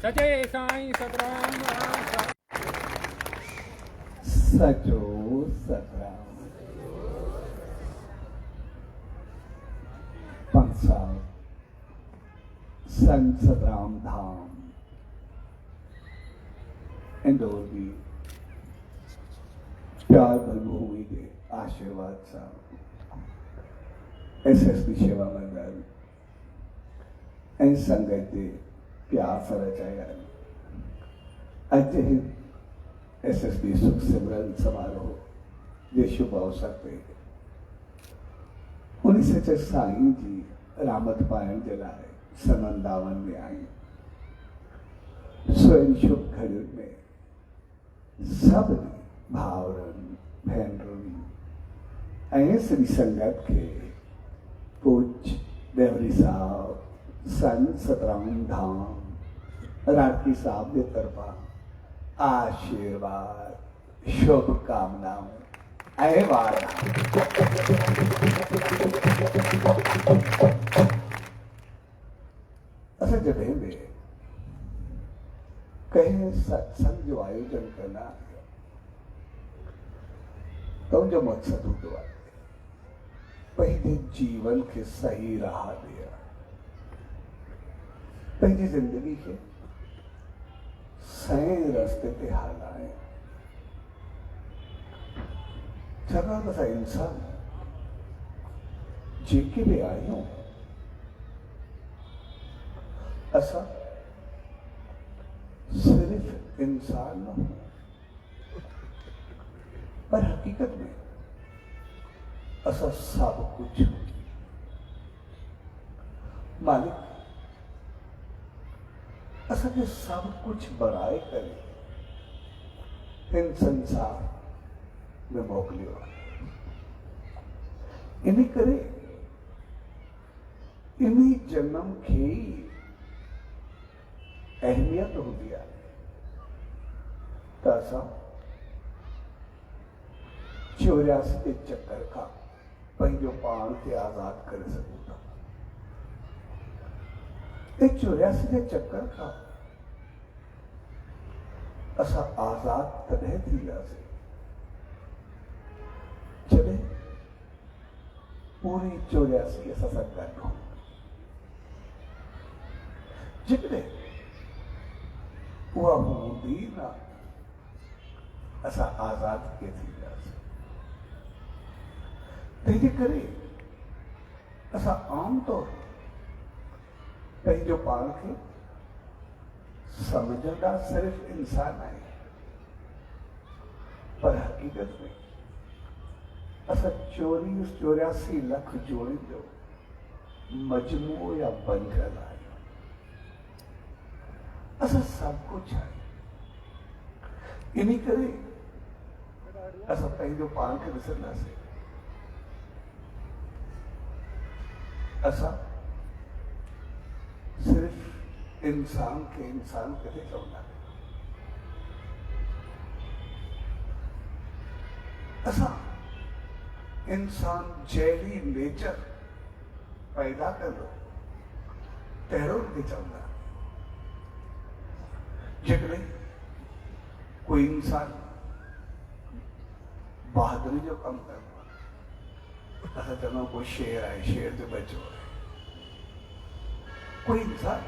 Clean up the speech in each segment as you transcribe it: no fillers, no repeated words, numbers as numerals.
सचे साईं सतराम सचो सतराम पंसा संत सतराम धाम इंदौर की प्यार भूमि के आशीर्वाद सा SSB सेवा मंडल संगत के प्यार से रचाया अज SSB सुख सिमरन समारोह ये शुभ अवसर पे उन्हीं सचे साईं जी रामत पायन जलाए सनंदावन में आई स्वयं शुभ घड़ी में सब भावरन बहनरन श्री संगत के पूज्य देवरी साहब संत सतराम धाम राठी साहब के तरफा आशीर्वाद शुभकामनाओं अहवार अच्छा जगह में कहीं सत्संग जो आयोजन करना तो जो मकसद होता है पहले जीवन के सही राह दिया पहली जिंदगी के सही रास्ते पे हाल आए जगह बसा इंसान जेके भी आयो ऐसा सिर्फ इंसान न हो पर हकीकत में ऐसा सब कुछ मालिक ऐसा कि सब कुछ बनाए करे इन संसार में मोकलियो इन्हीं करे इन्हीं जन्म की अहमियत हो दिया ऐसा 84 के चक्कर का पंजो पान के आजाद कर सकूंगा 84 के चक्कर का असा आजाद तदह थी से चले पूरी 84 ऐसा संगठन हो जितने हुआ होती ना ऐसा आजाद के थी से करे ऐसा आमतौर कहीं जो पाल के समझना सिर्फ इंसान है पर हकीकत में ऐसा 84 लाख जोड़ी दो मजमू या बनकर आए ऐसा सब कुछ है इन्हीं करे ऐसा कहीं जो पाल के विसरना से ऐसा सिर्फ इंसान कभी चलना ऐसा इंसान जैली नेचर पैदा कर लो तैरो नहीं चलना जितने कोई इंसान बहादुरी जो कम कर ऐसा चलो कोई शेर है शेर से बचो कोई इंसान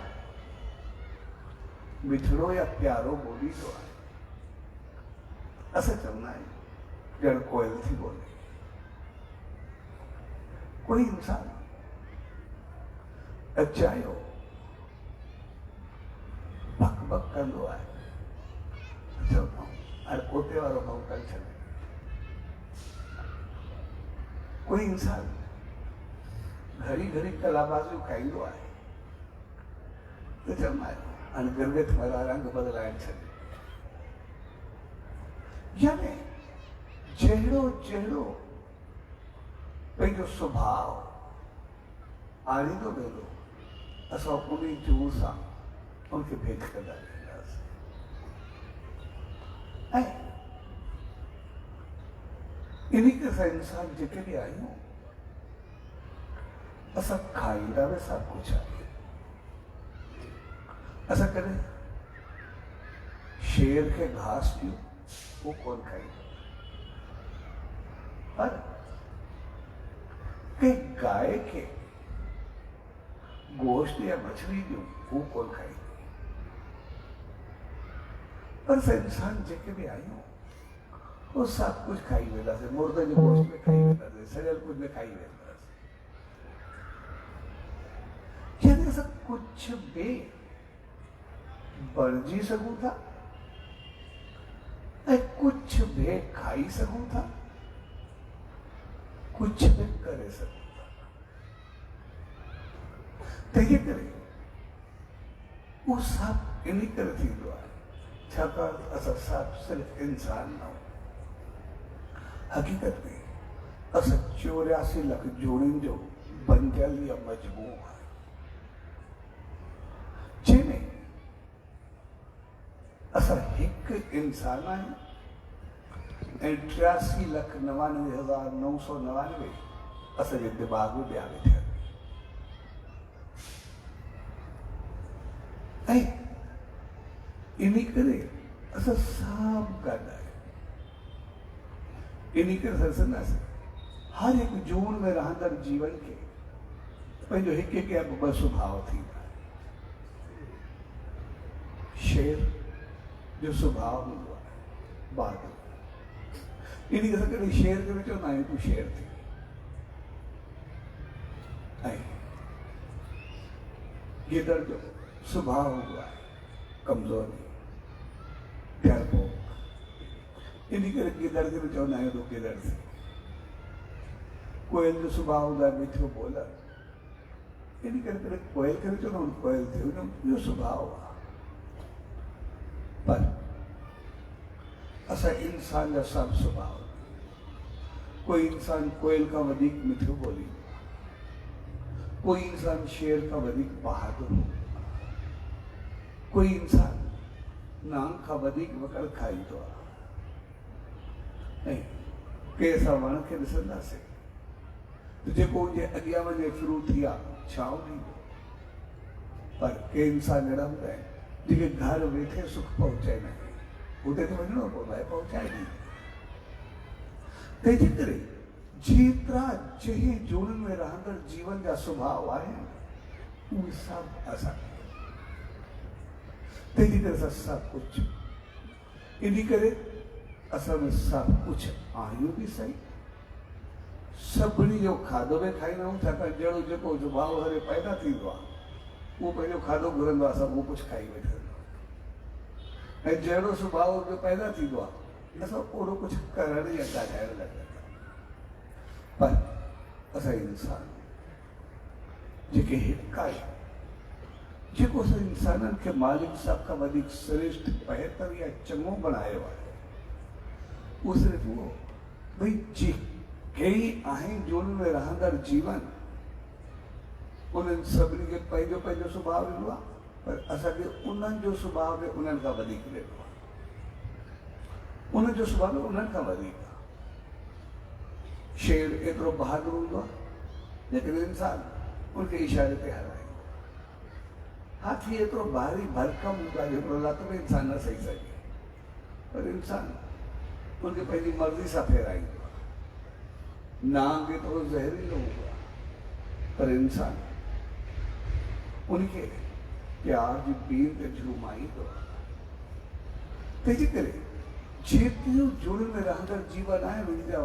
मिठड़ो या प्यारो बोली तो है ऐसा चलना है जड़ कोयल थी बोले कोई इंसान अच्छाई हो बक बक कर लो है और पोते वालों का कल चले कोई इंसान घड़ी घड़ी कलाबाजी खाईंदो आहे तो चलना है अनगर्भित हमारा रंग बदलाए चले यानी जहिड़ो जहिड़ो पंहिंजो स्वभाव आणींदो वेंदो असां उन जूं सां उनखे भेट कंदा वेंदासीं ऐं इन्हीं के साथ इंसान जितने भी आयु असा खाईंदा में सब कुछ आहे असा करें शेर के घास जो वो कौन खाएगा? पर कि गाय के गोश्त या मछली जो वो कौन खाएगी? पर से इंसान जेके भी आयो वो सब कुछ खाई वेला से, मुर्दे जो गोश्त में खाई वेला से, सड़ल कुछ में खाई वेला से। यानी ऐसा कुछ भी बरजी सकूं था, कुछ भी खाई सकूं था, कुछ भी करे सकूं था। तय करे वो सब इन्हीं करे थी द्वारा छाकाणि असां सब सिर्फ इंसान न हो। हकीकत में असां 84 लख जोड़ियुनि जो बंदियल या मजमू आहे, जंहिंमें असां हिकु इंसान आहियूं ऐं 83,99,999 असांजे दिमाग़ में ॿिया वेठा आहिनि। ऐं इन करे असां सभु गॾु आहियूं। इन करे असां ॾिसंदासीं हर हिकु जून में रहंदड़ जीवन खे पंहिंजो हिकु हिकु या ॿ सुभाउ थींदा आहिनि। शेर जो सुभाउ हूंदो आहे बहादुर। इन करे असां कॾहिं शेर खे बि चवंदा आहियूं तूं शेर थी। ऐं गिदड़ जो सुभाउ हूंदो आहे कमज़ोरी, डरपोक। इन करे गिदड़ खे बि चवंदा आहियूं तूं गिदड़ थी। कोयल जो सुभाउ हूंदो आहे मिठो ॿोलण। इन करे कॾहिं कोयल खे बि चवंदा आहियूं कोयल थी, उनजो सुभाउ आहे। पर असां इंसान जा सभु सुभाउ, कोई इंसान कोयल खां वधीक मिठो ॿोलींदो, कोई इंसान शेर खां वधीक बहादुर हूंदो, कोई इंसान नांग खां वधीक वकड़ खाईंदो आहे। ऐं के असां वण खे ॾिसंदासीं त जेको हुनजे अॻियां वञे फ्रू थी आहे छांव ॾींदो। पर के इंसान अहिड़ा हूंदा आहिनि जेके घर वेठे सुख पहुचाईंदा आहिनि, उते त वञिणो पवंदो आहे, पहुचाए ॾींदो। तंहिंजे करे जेतिरा जंहिं जोड़नि में रहंदड़ जीवन जा सुभाउ आहिनि उहे सभु असांखे। तंहिंजे करे असां सभु कुझु, इन करे असां में सभु कुझु आहियूं बि सही। सभिनी जो खाधो बि खाईंदा आहियूं, छाकाणि जहिड़ो जेको सुभाउ हरे पैदा थींदो आहे उहो पंहिंजो खाधो घुरंदो आहे, असां उहो कुझु खाई वेठो। ऐं जहिड़ो सुभाउ जो पैदा थींदो आहे असां ओहिड़ो कुझु करण या ॻाल्हाइण लॻंदा। पर असां इंसान जेके हिकु आहियूं, जेको असां इंसाननि खे मालिक सभ खां वधीक श्रेष्ठ बहितर या चङो बणायो आहे, उहो सिर्फ़ु उहो भई जेके ई आहिनि जोड़नि में रहंदड़ जीवन, उन्हनि सभिनी खे पंहिंजो पंहिंजो सुभाउ ॾिनो आहे। पर असांखे उन्हनि जो सुभाउ बि उन्हनि खां वधीक ॾिनो आहे। उन्हनि जो सुभाउ बि उन्हनि खां वधीक आहे। शेर एतिरो बहादुर हूंदो आहे लेकिन इंसान उनखे इशारे ते हराईंदो। हाथी एतिरो भारी भरकम हूंदो आहे जेतिरो लत में इंसान न सही सघे, पर इंसान उनखे पंहिंजी मर्ज़ी सां फेराईंदो आहे। नांग एतिरो ज़हरीलो हूंदो आहे, पर इंसान उनखे प्यार जी बीन ते झूमाईंदो आहे। तंहिंजे करे जेतिरियूं जुड़नि में रहंदड़ जीवन आहे उनजा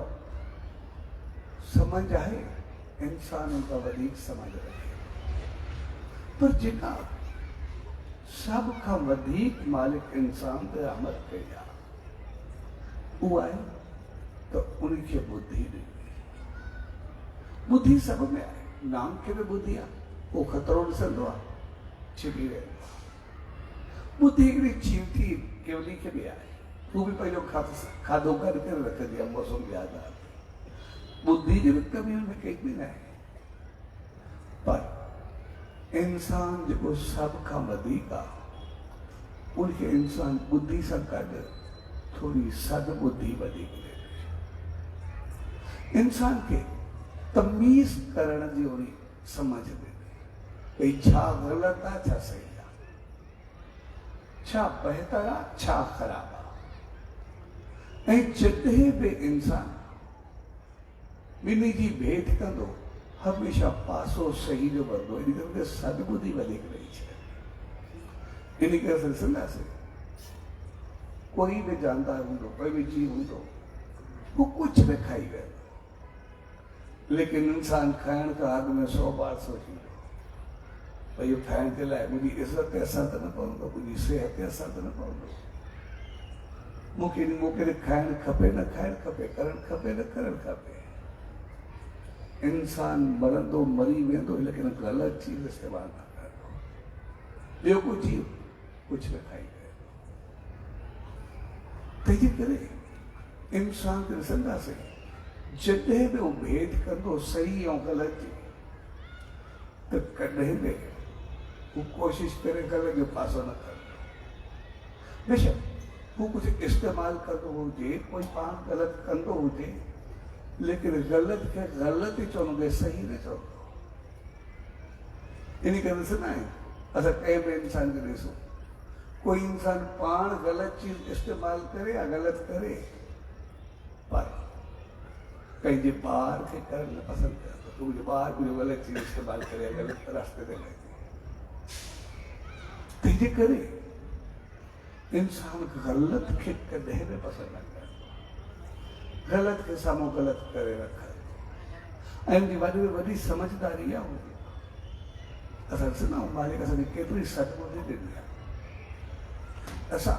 समझ आहे इंसान उनखां वधीक समझ रखे। पर जेका सभ खां वधीक मालिक इंसान ते रहमत कई आहे उहा आहे त उनखे बुद्धि ॾिनी। बुद्धि सभ में आहे, नांग खे बि बुद्धि आहे, उहो ख़तरो ॾिसंदो आहे छिपी वेंदो आहे। बुद्धि हिकिड़ी चीवती केवली खे बि आहे, उहो बि पंहिंजो खाधो करे करे रखंदी आहे मौसम यादि आहे। बुद्धि जी बि कमी हुनमें कंहिं बि न आहे। पर इंसान जेको सभ खां वधीक आहे उनखे इंसान बुद्धि सां गॾु थोरी सदबुद्धि वधीक ॾिए। इंसान खे तमीज़ करण जी ओड़ी समझ में भई छा ग़लति आहे छा सही आहे, छा बहितर आहे छा ख़राब आहे। ऐं जॾहिं बि इंसान ॿिन्ही जी भेट कंदो हमेशा पासो सही जो वठंदो। इन करे सदबुद्धि वधीक रही छे। इन करे असां ॾिसंदासीं कोई भी जानदार हूंदो कोई भी जीव हूंदो वो कुछ भी खाई वेंदो, लेकिन इंसान खाइण खां अॻु में 100 बार सोचींदो भई इहो खाइण जे लाइ मुंहिंजी इज़त ते असर त न पवंदो, मुंहिंजी सिहत ते असर त न पवंदो, मूंखे खाइणु खपे न खाइणु खपे, करणु खपे न करणु खपे। इंसान मरंदो मरी वेंदो लेकिन ग़लति चीज़ इस्तेमालु न कंदो। ॿियो को जीव कुझु न खाई वेंदो। तंहिंजे करे इंसान खे ॾिसंदासीं जॾहिं बि उहो भेद कंदो सही ऐं ग़लति जी त कॾहिं बि हू कोशिशि करे ग़लति जो पासो न कंदो। बेशक हू कुझु इस्तेमालु कंदो हुजे, कोई पाण ग़लति कंदो हुजे, लेकिन ग़लति खे ग़लति चवंदो, सही न चवंदो। इन करे ॾिसंदा आहियूं असां कंहिं बि इंसान खे ॾिसूं, कोई इंसान पाण ग़लति चीज़ इस्तेमालु करे या ग़लति करे पर पंहिंजे ॿार खे करणु न पसंदि कंदो। मुंहिंजो ॿार मुंहिंजो ग़लति चीज़ इस्तेमालु करे ग़लति रास्ते ते हले। तंहिंजे करे इंसान ग़लति खे कॾहिं बि पसंदि न कंदो, ग़लति खे साम्हूं ग़लति करे रखंदो। ऐं उनजी वॾी में वॾी समझदारी इहा हूंदी आहे। असां ॾिसंदा आहियूं मालिक असांखे केतिरी सदबुद्धि ॾिनी आहे। असां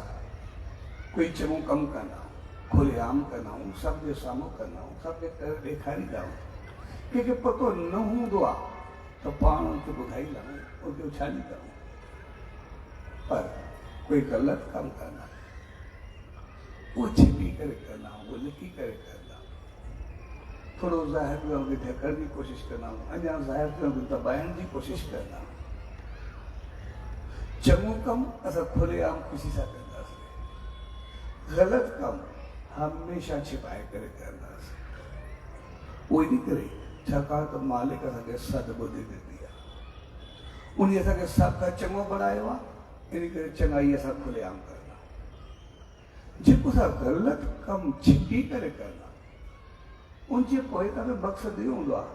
कोई चङो कमु कंदा आहियूं, खुलेआम कंदा आहियूं, सभ जे साम्हूं कंदा आहियूं, सभ जे करे ॾेखारींदा आहियूं। कंहिंखे पतो न हूंदो आहे त पाण उनखे ॿुधाईंदा आहियूं, उनखे उछालींदा आहियूं। पर कोई ग़लति कमु कंदा वो छिपी करे करना, वो लिखी करे करना, थोड़ो ज़ाहिर में उनखे ढकण की कोशिश करना, अञा ज़ाहिर में उनखे दबाइण की कोशिश करना। चङो कमु असां खुलेआम ख़ुशी सां कंदासीं, ग़लति कमु हमेशा छिपाए करे कंदासीं। उहो इन करे छाकाणि त मालिक असांखे सदबुद्धि ॾिनी आहे, उन असांखे सभ खां चङो बणायो आहे। इन करे चङाई असां खुलेआम करना, जेको असां ग़लति कमु छिपी करे करना, उनजे पोइ त मक़सदु इहो हूंदो आहे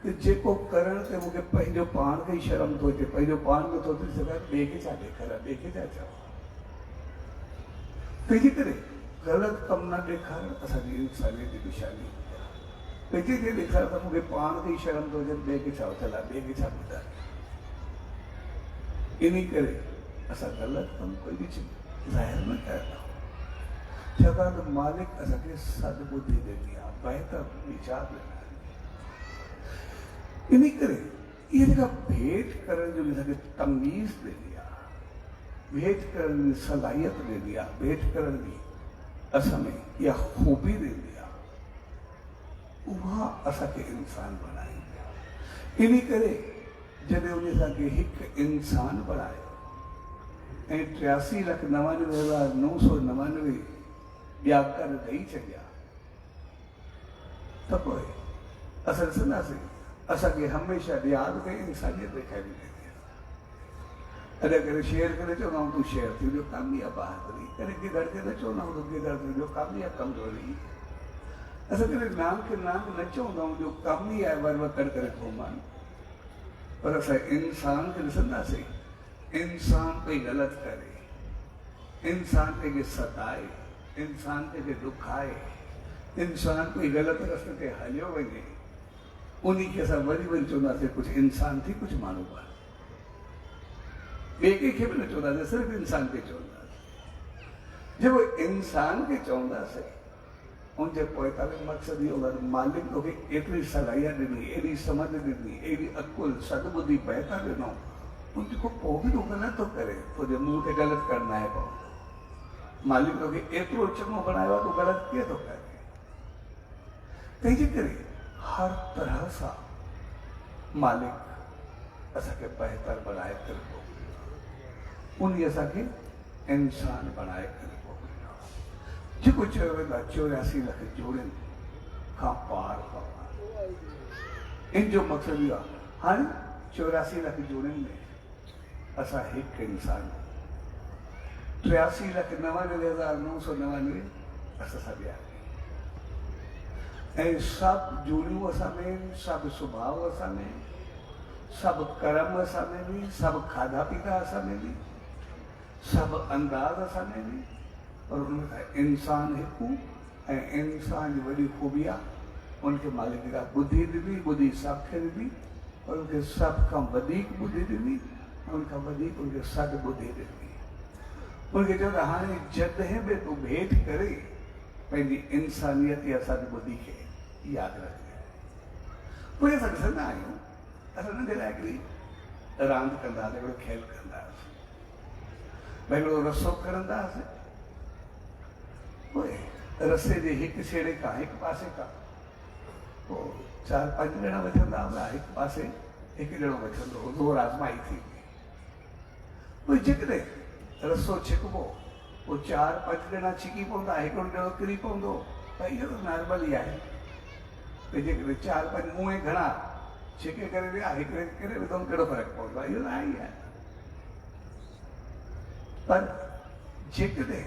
कि जेको करण ते मूंखे पंहिंजो पाण खे ई शर्म थो अचे, पंहिंजो पाण में थो थी सघां, ॿिए खे छा ॾेखारियां, ॿिए खे छा चवां। तंहिंजे करे ग़लति कमु न ॾेखारणु असांजी इंसानियत जी निशानी हूंदी आहे। पंहिंजे खे ॾेखारियो त मूंखे पाण खे ई शर्म थो अचे, ॿिए खे छा चला, ॿिए खे छा ॿुधाए। इन करे असां ग़लति कमु कोई बि ज़ाहिर न कंदा, छाकाणि त मालिक असांखे सदबुद्धि ॾिनी आहे, बहितर वीचार ॾिना आहिनि। इन करे इहा जेका भेट करण जो असांखे तमीज़ ॾिनी आहे, भेट करण जी सलाहियत ॾिनी आहे, भेट करण जी असां में इहा ख़ूबी ॾिनी आहे, उहा असांखे इंसान बणाईंदी आहे। इन करे जॾहिं उन असांखे हिकु इंसान बणायो ऐं 83,99,999 ॿिया कर ॾेई छॾिया त पोइ असां ॾिसंदासीं असांखे हमेशह यादि में इंसानियत ॾेखारी वेंदी आहे। अॼु करे शेर करे चवंदा आहियूं तूं शेर थी वियो, कम ई आहे बहादुरी, कॾहिं गिदड़ खे न चवंदा आहियूं तूं गिदड़ थी वियो, कम ई आहे कमज़ोरी। असां कॾहिं नांग खे नांग न चवंदा आहियूं जो कम ई आहे वर वकड़ करे घुमनि। पर असां इंसान खे ॾिसंदासीं, इंसान कोई ग़लति करे, इंसान कंहिंखे सताए, इंसान कंहिंखे ॾुखाए, इंसान कोई ग़लति रस्ते ते हलियो वञे, उन खे असां वरी वरी चवंदासीं कुझु इंसान थी कुझु माण्हू आहे। ॿिए कंहिंखे बि न चवंदासीं, सिर्फ़ु इंसान खे चवंदासीं। जेको इंसान खे चवंदासीं उनजे पोइ तव्हांखे मक़सदु इहो हूंदो मालिक तोखे एतिरी सलाहियत ॾिनी, एॾी सम्झ ॾिनी, एॾी अकुल सदबुद्धि बहितर ॾिनो, उनजे खां पोइ बि तूं ग़लति थो करे, तुंहिंजे मुंहं खे ग़लति करणु आहे पवंदो। मालिक तोखे एतिरो चङो बणायो आहे, तूं ग़लति कीअं थो करे। तंहिंजे करे हर तरह सां मालिक असांखे बहितर बणाए करे मोकिलियो, उन असांखे इंसान बणाए करे मोकिलियो। जेको चयो वेंदो आहे 84 लख जोड़ियुनि खां पार पवण, इन जो मक़सदु इहो आहे हाणे 84 लख जोड़ियुनि में असां हिकु इंसान 83,99,999 असां सां ॿिया ऐं सभु जूड़ियूं असां में, सभु सुभाउ असां में, सभु कर्म असां में बि, सभु खाधा पीता असां में बि, सभु अंदाज़ असां में बि, पर उनखां इंसान हिकु ऐं इंसान जी वॾी ख़ूबी आहे उनखे मालिक का बुद्धि ॾिनी, बुद्धि सभु खे ॾिनी, और उनखे सभु खां वधीक बुद्धि ॾिनी, उनखां वधीक उनखे सॾु बुद्धि ॾिनी। उनखे चयो त हाणे जॾहिं बि तूं भेट करे पंहिंजी इंसानियत या सॾु बुद्धि खे यादि रखजे। पोइ असां ॾिसंदा आहियूं, असां नंढे लाइ हिकिड़ी रांदि कंदा हुआसीं, हिकिड़ो खेल कंदा हुआसीं, भई हिकिड़ो रसो खणंदा हुआसीं, पोइ रसे जे हिकु छेड़े खां हिकु पासे खां पोइ 4-5 ॼणा वठंदा हुआ, हिकु पासे हिकु ॼणो वठंदो हो, ज़ोर आज़माई थींदी। पोइ जेकॾहिं रसो छिकबो पोइ 4-5 ॼणा छिकी पवंदा, हिकिड़ो ॼणो किरी पवंदो, भई इहो त नॉर्मल ई आहे। भई जेकॾहिं 4-5 उहे घणा छिके करे विया, हिकिड़े किरे विधो, कहिड़ो फ़र्क़ु पवंदो आहे, इहो त आहे ई आहे। पर जेकॾहिं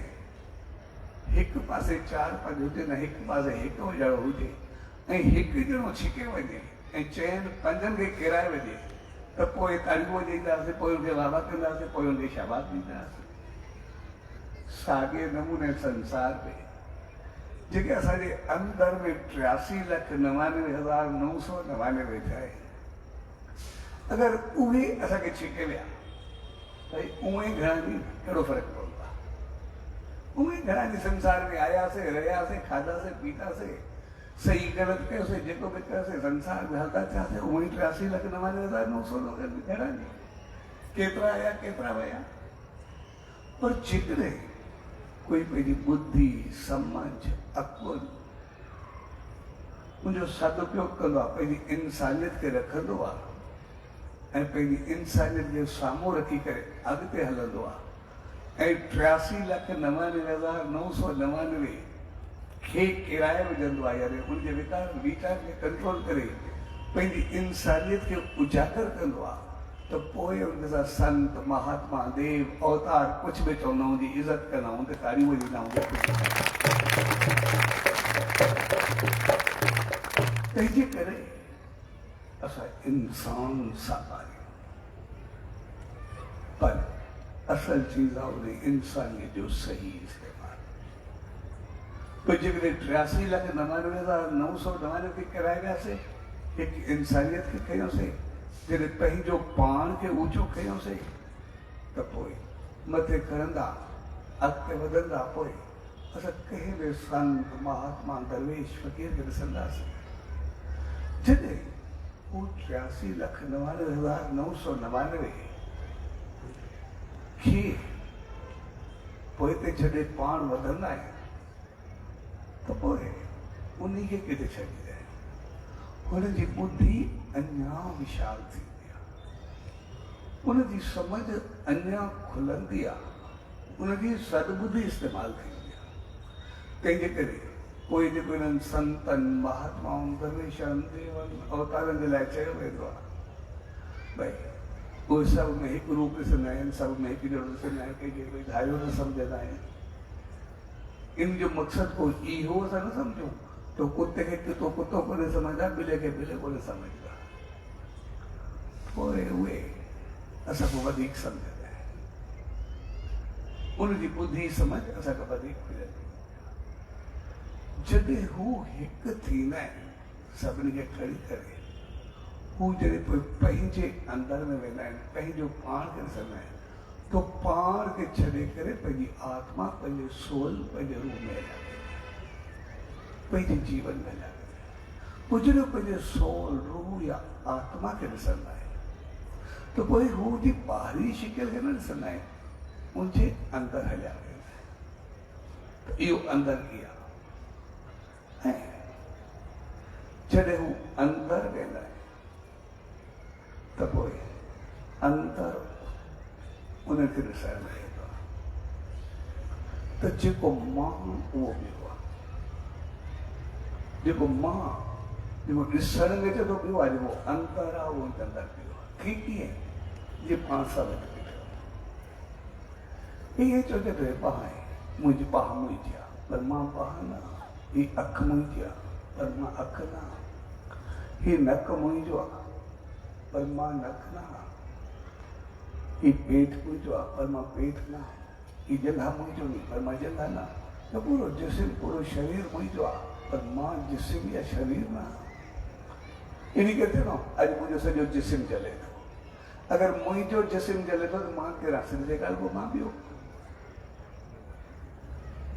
हिकु पासे 4-5 हुजे न, हिकु पासे हिकु ॼणो हुजे ऐं हिकु ॼणो छिके वञे ऐं चइनि 5 खे किराए वञे, त पोइ तारीफ़ ॾींदासीं, पोइ हुनखे वाह वाह कंदासीं, पोइ हुनखे शाबाश ॾींदासीं। साॻे नमूने संसार में जेके असांजे अंदर में 83,99,999 ठाहे, अगरि उहे असांखे छिके विया, भई उहे घणा ॾींहं कहिड़ो फ़र्क़ु पवंदो आहे? उहे घणा ॾींहं संसार में आयासीं, रहियासीं, खाधासीं, पीतासीं, सही ग़लति कयोसीं, जेको बि कयोसीं, संसार में हलंदा थियासीं, उहे 83,99,999 घणा ॾींहं, केतिरा आया केतिरा विया। पर जेकॾहिं कोई पंहिंजी बुद्धि, समझ, अकुल उनजो सदुपयोग कंदो आहे, पंहिंजी इंसानियत खे रखंदो आहे ऐं पंहिंजी इंसानियत जे साम्हूं रखी करे अॻिते हलंदो आहे ऐं 83,99,999 खे किराए विझंदो आहे, यानी उनजे विचार खे कंट्रोल करे पंहिंजी इंसानियत खे उजागर कंदो आहे, तो पोइ उनके साथ संत, महात्मा, देव, अवतार कुछ भी चवंदा आहियूं, उनजी इज़त कंदा आहियूं, उनखे तारीफ़ ॾींदा आहियूं। तंहिंजे करे असां इंसान सां आहियूं, पर असल चीज़ आहे उन इंसानियत जो सही इस्तेमाल। पोइ जेकॾहिं 83,99,999 खे किराए वियासीं, हिकु इंसानियत खे कयोसीं, जॾहिं पंहिंजो पाण खे ऊचो कयोसीं, त पोइ मथे खणंदा, अॻिते वधंदा, पोइ असां कंहिं बि संत, महात्मा, दरवेश, फ़क़ीर खे ॾिसंदासीं, जॾहिं हू 83,99,999 खे पोइ ते छॾे पाण वधंदा आहिनि, त पोइ उन खे किथे छॾींदा आहिनि। हुनजी बुद्धि अञा विशाल थींदी आहे, उनजी समझ अञा खुलंदी आहे, उनजी सदबुद्धि इस्तेमालु थींदी आहे। तंहिंजे करे कोई जेको इन्हनि संतनि, महात्माउनि, दरवेशनि, देवनि, अवतारनि जे लाइ चयो वेंदो आहे, भई उहे सभु में हिकु रूप ॾिसंदा आहिनि, सभु में हिकु जहिड़ो ॾिसंदा आहिनि, कंहिंखे कोई धारियो न सम्झंदा आहिनि। इन जो मक़सदु को इहो असां न सम्झूं तो कुत्ते खे कुतो कुतो कोन सम्झंदा, ॿिले खे ॿिले कोन सम्झंदा, पोइ उहे असां खां वधीक सम्झंदा आहिनि, उनजी बुद्धि समझ असां खां वधीक मिलंदी। जॾहिं हू हिकु थींदा आहिनि सभिनी खे खणी करे, हू जॾहिं पोइ पंहिंजे अंदर में वेंदा आहिनि, पंहिंजो पाण खे ॾिसंदा आहिनि, तो पाण खे छॾे करे पंहिंजी आत्मा, पंहिंजे सोल, पंहिंजे रूह में हलिया, पंहिंजे जीवन में हलिया। पोइ जॾहिं पंहिंजे सोल, रूह या आत्मा खे ॾिसंदा आहिनि, तो पोइ हू जी ॿाहिरी शिकिल खे न ॾिसंदा आहिनि, उनजे अंदरि हलिया वेंदा आहिनि। त इहो अंदरि की आहे, ऐं जॾहिं हू अंदरि वेंदा आहिनि, त पोइ अंदरि उनखे ॾिसण में ईंदो आहे, त जेको मां उहो ॿियो आहे, जेको मां जेको ॾिसण में अचे थो ॿियो आहे, जेको अंदरि आहे उहो अंदरि ॿियो आहे। कीअं? जीअं पाण सभु ये चोचे तो पाए मुझे पाह मुझे पर मां पाह ना ये अख मुझे पर मां अख ना ये नक मुझे पर मां नक ना ये पेट मुझे पर मां पेट ना ये जगह मुझे नहीं पर मां जगह ना तो पूरा जिस्म पूरा शरीर मुझे पर मां जिस्म या शरीर ना इन्हीं कहते ना आज मुझे सजो जिस्म चले तो अगर मुझे जिस्म चले तो मां के रास्ते से काल को मां भी हो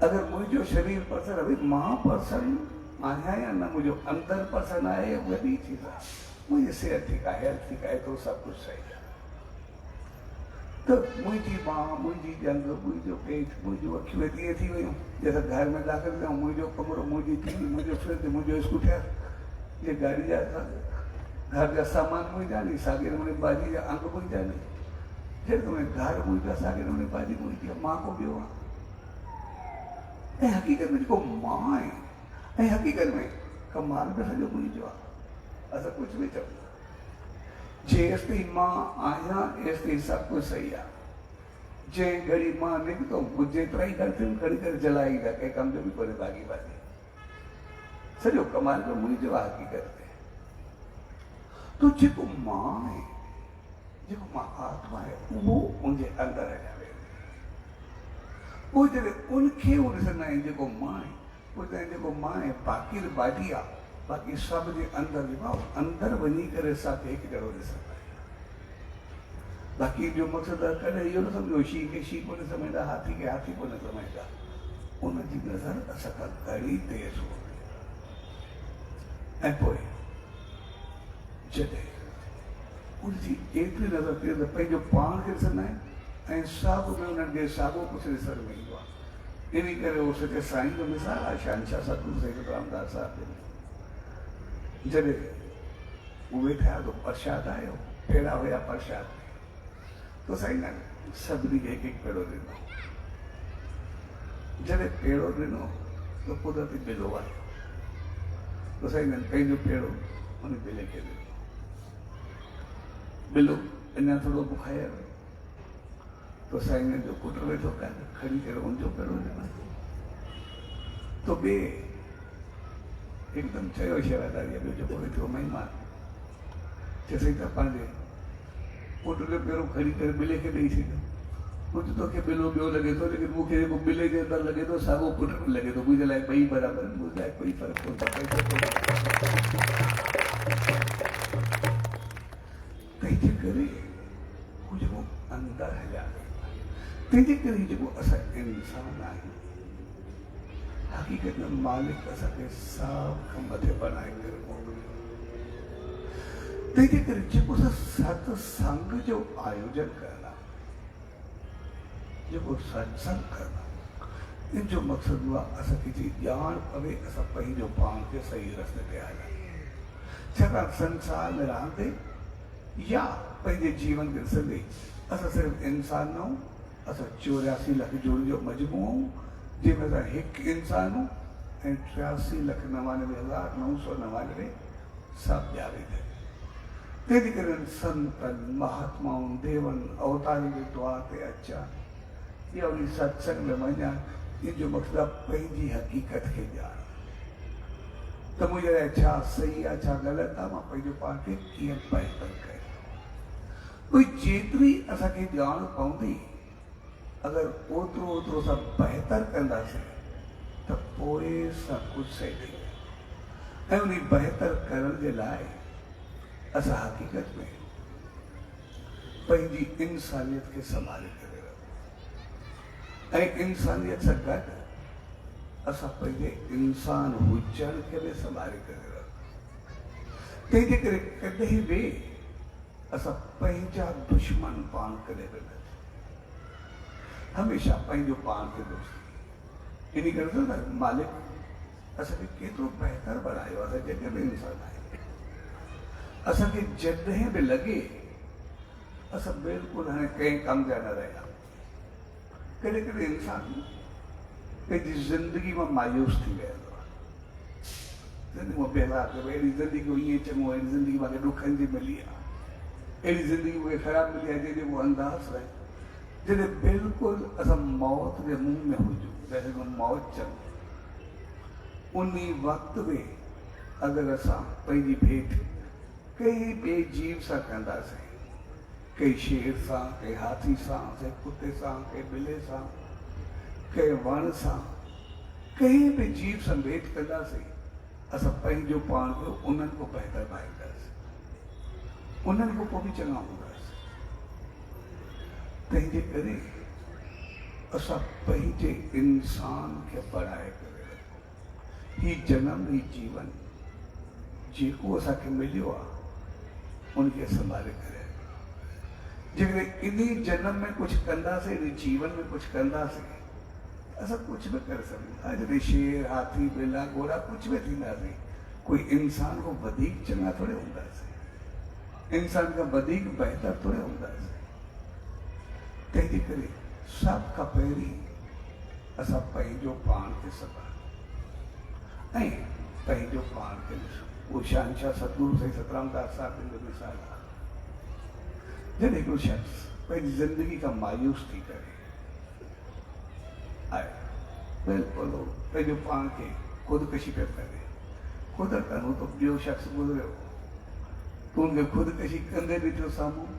अगर मुझे शरीर पर्सन अभी मां पर्सन आया या ना मुझे अंदर पर्सन आए वह भी चीज है मुझे सेहत ठीक है हेल्थ ठीक है तो सब कुछ सही है तो मुझी मां मुझी जंग मुझो पेट मुझो अखियूं दिए थी वयूं जैसा घर में दाखिल थियूं मुझो कमरो मुझी टीवी मुझो फ्रिज मुझो स्कूटर ये गाड़ी जा घर जा सामान मुझा नहीं सागे नमूने बाजी जा अंग मुझा नहीं फिर तुम्हें घर मुझा सागे नमूने बाजी मुझी मां को भी हुआ हकीकत में जो मां है हकीकत में कमाल में सजो मुझो ऐसा कुछ भी चलता जेसती मां आया एसती सब कुछ सही है जे घड़ी मां निकतो मुझे तराई करते घड़ी कर जलाई दा के कम जो भी कोने बागी बागी सजो कमाल में मुझो हकीकत में तो जो मां है जो मां आत्मा है वो मुझे अंदर है जावे वो जब उनके उनसे जो मां है वो जो मां है बाकी बाटिया बाकी सब जे अंदर विभाव अंदर वनी करे सब एक जड़ो दे सकता है बाकी जो मकसद करे यो न समझो शी के शी को न समझदा हाथी के हाथी को न समझदा उन जी नजर असका घड़ी तेज हो ऐं पोइ जॾहिं उनजी एतिरी नज़र तेज पंहिंजो पाण खे ॾिसंदा आहिनि ऐं साॻियो में उन्हनि खे साॻियो कुझु ॾिसण में ईंदो आहे इन करे उहो सचे साईं जो मिसाल आहे शहंशाह सतगुरु सैयद रामदास साहिब जॾहिं वो वेठा तो प्रसाद आयो पेड़ा हुआ प्रसाद तो साईं ने सभी के एक पेड़ो दिनों जॾहिं पेड़ो दिनों तो कुदरती बिलो आयो तो साईं ने पंहिंजो पेड़ो उन बिले खे ॾिनो बिलो अञा थोरो बुखायर तो साईं ने जो पुट वेठो कर खड़ी करे उनजो पेड़ो ॾिनो तो बे एकदम चयो शेवादारी ॿियो जेको वेठो महिमान चयसि त पंहिंजे पुट खे पहिरियों खणी करे बिले खे ॾेई छॾियो पुट तोखे बिलो ॿियो लॻे थो लेकिन मूंखे जेको बिले जे अंदरि लॻे थो साॻियो पुट में लॻे थो मुंहिंजे लाइ ॿई बराबरि मुंहिंजे लाइ कोई फ़र्क़ु कोन तंहिंजे करे हू जेको अंदरि हलिया तंहिंजे करे जेको असां इंसान आहियूं हकीकत में मालिक असांखे सब खां मथे बनाए करे मोकिलियो तंहिंजे करे जेको सत्संग जो आयोजन करणु जेको सत्संग करणु इन जो मक़सदु आहे असांखे जी ॼाण पवे असां पंहिंजो पाण खे सही रस्ते ते हलायूं छाकाणि संसार में रहंदे या पंहिंजे जीवन खे ॾिसंदे असां सिर्फ़ु इंसान न आहियूं असां 84 लख जोड़ियुनि जो मजमूओ आहियूं जंहिंमें असां हिकु इंसान ऐं 83,99,999 सभु ॼाणे थे तंहिंजे करे संतनि महात्माउनि देवनि अवतारनि जे द्वार ते अचनि या उन सत्संग में वञनि इन जो मक़सदु आहे पंहिंजी हक़ीक़त खे ॼाण त मुंहिंजे लाइ छा सही आहे छा ग़लति आहे मां पंहिंजो पाण खे कीअं बहितर कयां कोई जेतिरी असांखे ॼाण पवंदी अगर ओतिरो ओतिरो असां बहितर कंदासीं त पोइ सभु कुझु सही थी वेंदो ऐं उन बहितर करण जे लाइ असां हक़ीक़त में पंहिंजी इंसानियत खे संभाले करे रखूं ऐं इंसानियत सां गॾु असां पंहिंजे इंसान हुजण खे बि संभाले करे रखूं तंहिंजे करे कॾहिं बि असां पंहिंजा दुश्मन पाण कॾहिं बि न हमेशा पंहिंजो पाण खे दोस्ती इन करे न मालिक असांखे केतिरो बहितर बनायो असां जॾहिं बि इंसान आहे असांखे जॾहिं बि लॻे असां बिल्कुलु हाणे कंहिं कम जा न रहिया कॾहिं कॾहिं इंसान पंहिंजी ज़िंदगी मां मायूस थी वेंदो आहे ज़िंदगी मां बेज़ार थियो अहिड़ी ज़िंदगी ईअं चङो अहिड़ी ज़िंदगी मूंखे ॾुखनि जी मिली आहे अहिड़ी ज़िंदगी मूंखे ख़राबु मिली आहे जंहिंजो को अंदाज़ रहे जॾहिं बिल्कुलु असां मौत जे मुंहं में हुजूं, जैसे मौत चल उन वक़्त में अगर असां पंहिंजी भेंट कई ॿिए जीव सां कंदासीं, कई शेर सां, कई हाथी सां, कई कुते सां, कई ॿिले सां, कई वण सां, कई बि जीव सां भेंट कंदासीं, असां पंहिंजो पाण खे उन्हनि खां बहितर पाईंदासीं, उन्हनि खां पोइ बि चङा हूंदासीं। तंहिंजे करे असां पंहिंजे इंसान खे बढ़ाए करे ही जनम, ही जीवन जेको असांखे मिलियो आहे उनखे संभाले करे जेकॾहिं इन जनम में कुछ कंदासीं, इन जीवन में कुछ कंदासीं, असां कुछ भी करे सघूं था। जॾहिं शेर, हाथी, ॿेला, घोड़ा कुछ भी थींदासीं, कोई इंसान खां वधीक चङा थोरे हूंदासीं, इंसान खां वधीक बहितर थोरे हूंदासीं। तंहिंजे करे सभ खां पहिरीं असां पंहिंजो पाण खे संभालूं ऐं पंहिंजो पाण खे ॾिसूं। वो शहंशाह सतगुरु साईं सतराम दास साहिब जो मिसाल आहे। जॾहिं हिकिड़ो शख़्स पंहिंजी ज़िंदगी खां मायूस थी करे आहे, बिल्कुल पंहिंजो पाण खे ख़ुदकशी पियो करे, ख़ुदि कनो तो ॿियो शख़्स गुज़रियो, तूं हुनखे ख़ुदकशी कंदे ॾिठो साम्हूं,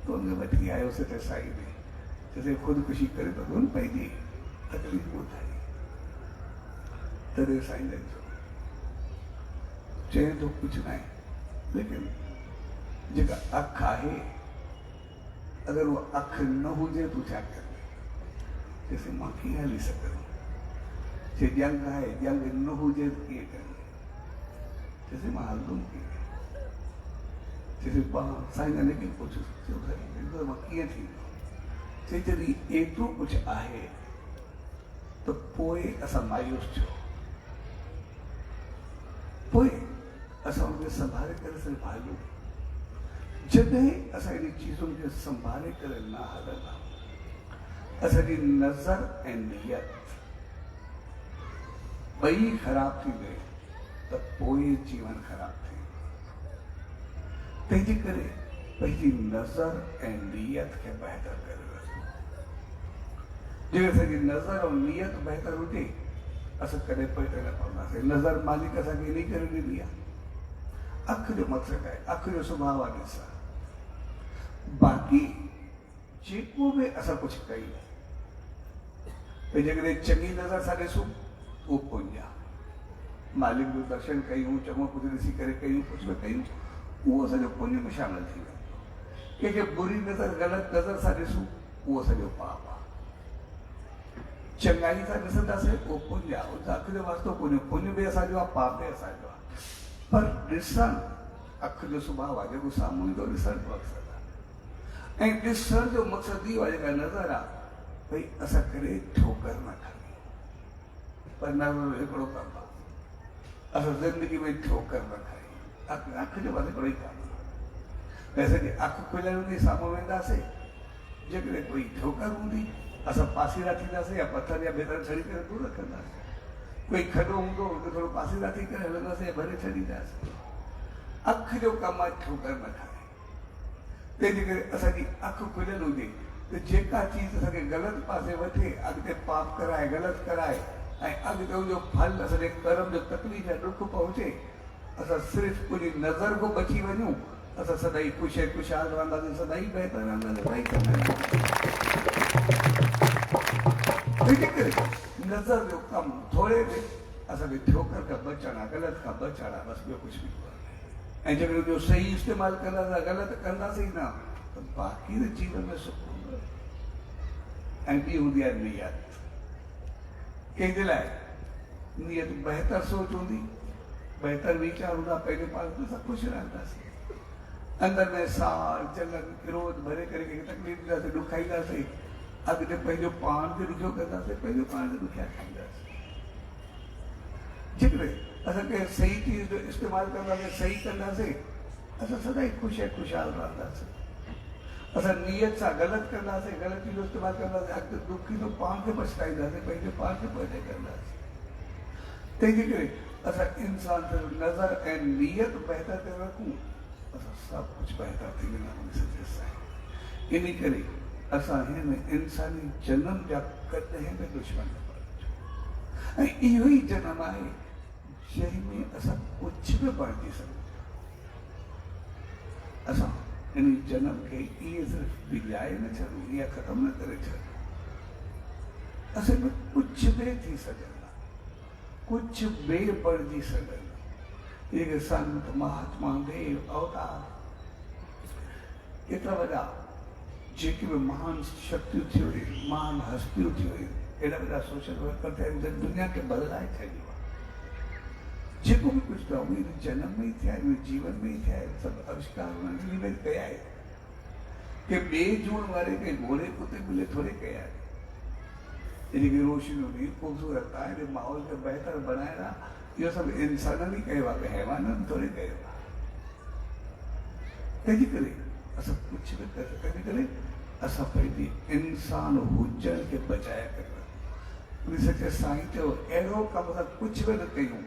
तो हुनखे वठी आयोसीं त साईं में जॾहिं ख़ुदकशी करे तो हुन पंहिंजी तकलीफ़ ॿुधाई, तॾहिं साईं जन चए तो कुछ न आहे, लेकिन जेका अख आहे अगर वो अख न हुजे तो छा करे, जैसे मां कीअं हली सघंदुमि, जे ॼंग आहे ॼंग न हुजे त कीअं कंदुमि, जैसे मां हलंदुमि कीअं, जैसे साईं जन खे पुछियो मां कीअं थींदो, चई जॾहिं एतिरो कुझु आहे त पोइ असां मायूस छो, पोइ असां उनखे संभाले करे संभालूं। जॾहिं असां इन चीज़ुनि खे संभाले करे न हलंदा, असांजी नज़र ऐं नियत ॿई ख़राब थी वई त पोइ जीवन ख़राब थी। तंहिंजे करे पंहिंजी नज़र ऐं नियत खे बहितर करे रखूं। जेकर असांजी नज़र ऐं नियत बहितर हुजे, असां कॾहिं पोइ न पवंदासीं। नज़र मालिक असांखे इन करे ॾिनी आहे, अख जो मक़सदु आहे, अख जो सुभाउ आहे ॾिसणु, बाक़ी जेको बि असां कुझु कयूं, भई जेकॾहिं चङी नज़र सां ॾिसूं उहो पुण्य आहे, मालिक जो दर्शन कयूं, चङो कुझु ॾिसी करे कयूं, कुझु बि कयूं, उहो असांजो पुण्य में शामिल थी वेंदो। कंहिंखे बुरी नज़र, ग़लति नज़र सां ॾिसूं उहो असांजो पाप आहे। चङाई सां ॾिसंदासीं उहो पुण्य आहे, उनसां अख जो वास्तो पुण्य बि असांजो आहे, पाप बि असांजो आहे। पर ॾिसणु अख जो सुभाउ आहे, जेको साम्हूं ईंदो ॾिसण जो मक़सदु आहे, ऐं ॾिसण जो मक़सदु इहो आहे, जेका नज़र आहे भई असां करे ठोकर न खाई, पर नज़र हिकिड़ो कमु आहे, असां ज़िंदगी में ठोकर न खाई, अख जो बस हिकिड़ो ई कमु आहे। वैसे कि अख खुलियल हूंदी, साम्हूं वेंदासीं, जेकॾहिं कोई ठोकर हूंदी असां पासीरा थींदासीं या पथर या भितर छड़ी करे दूर रखंदासीं, कोई खॾो हूंदो त थोरो पासीरा थी करे हलंदासीं या भरे छॾींदासीं। अख जो कमु आहे ठोकर न खाए। तंहिंजे करे असांजी अख खुलियल हुजे त जेका चीज़ असांखे ग़लति पासे वठे, अॻिते पाप कराए, ग़लति कराए, ऐं अॻिते उनजो फल असांजे कर्म जो तकलीफ़ या ॾुख पहुचे, असां सिर्फ़ु उन नज़र खां बची वञूं, असां सदाई ख़ुशि ऐं ख़ुशहाल रहंदासीं, सदाई बहितर रहंदासीं, सदाई तंहिंजे करे नज़र जो कमु थोरे में असांखे ठोकर खां बचणु आहे, ग़लति खां बचणु आहे, बसि ॿियो कुझु बि कोन्हे। ऐं जेकॾहिं ॿियो सही इस्तेमालु कंदासीं, ग़लति कंदासीं न, त बाक़ी त जीवन में सुख हूंदो। ऐं ॿी हूंदी आहे नियत। कंहिंजे लाइ नियत बहितर सोच हूंदी, बहितर वीचार हूंदा, पंहिंजे पास में असां ख़ुशि रहंदासीं। अंदर में साड़, जलन, क्रोध भरे करे कंहिंखे तकलीफ़ ॾींदासीं, ॾुखाईंदासीं, अॻिते पंहिंजो पाण खे ॾुखियो कंदासीं, पंहिंजो पाण खे ॾुखिया ठाहींदासीं। जेकॾहिं असां कंहिं सही चीज़ जो इस्तेमालु कंदासीं, सही कंदासीं, असां सदाई ख़ुशि ऐं ख़ुशहाल रहंदासीं। असां नियत सां ग़लति कंदासीं, ग़लति चीज़ जो इस्तेमालु कंदासीं, अॻिते दुखी तो पाण खे पछताईंदासीं, पंहिंजे पाण खे परे कंदासीं। तंहिंजे करे असां इंसान जो नज़र ऐं नियत बहितर करे रखूं, असां सभु कुझु बहितर थी वेंदा। इन करे असां हिन इंसानी जनम जा कॾहिं बि दुश्मन न बणिजो। ऐं इहो ई जनम आहे जंहिंमें असां कुझु बि बणिजी सघूं। असां इन जनम खे इहे सिर्फ़ु विञाए न छॾूं या ख़तमु न करे छॾूं। असां में कुझु बि थी सघंदा, कुझु बि बणिजी सघंदा। इहे संत महात्मा देव अवतार केतिरा वॾा जेके बि महान शक्तियूं थी हुई, महान हस्तियूं थी हुई, एॾा वॾा सोशल वर्कर थिया आहिनि जंहिं दुनिया खे बदिलाए छॾियो आहे। जेको बि कुझु थियो उहे जनम में ई थिया आहिनि, जीवन में ई थिया आहिनि। सभु आविष्कार उन्हनि में कया आहिनि कि ॿिए जूण वारे खे घोड़े कुते मिले थोरे कया आहिनि। जेकी रोशनी हुई ख़ूबसूरत आहे माहौल खे बहितर बनाइण इहो सभु इंसाननि ई कयो आहे, हैवाननि थोरे कयो आहे। तंहिंजे करे असां कुझु बि करे, तंहिंजे करे असां पंहिंजी इंसान हुजण खे बचाए करे उन सचे साईं चयो अहिड़ो कमु असां कुझु बि न कयूं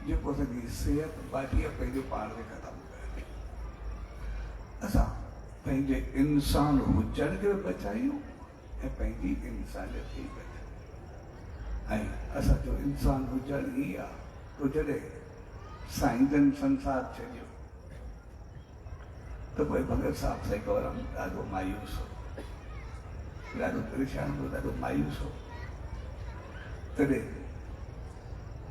जेको असांजी सिहत बाक़ी पंहिंजो पाण खे ख़तमु करे। असां पंहिंजे इंसान हुजण खे बि बचायूं ऐं पंहिंजी इंसानियत खे बचायूं। ऐं असांजो इंसान हुजण ई आहे तो जॾहिं साईं जन संसार छॾियो त पोइ भगत साहिब साईं गौरम ॾाढो मायूस हो, ॾाढो परेशान हो, ॾाढो मायूस हो। तॾहिं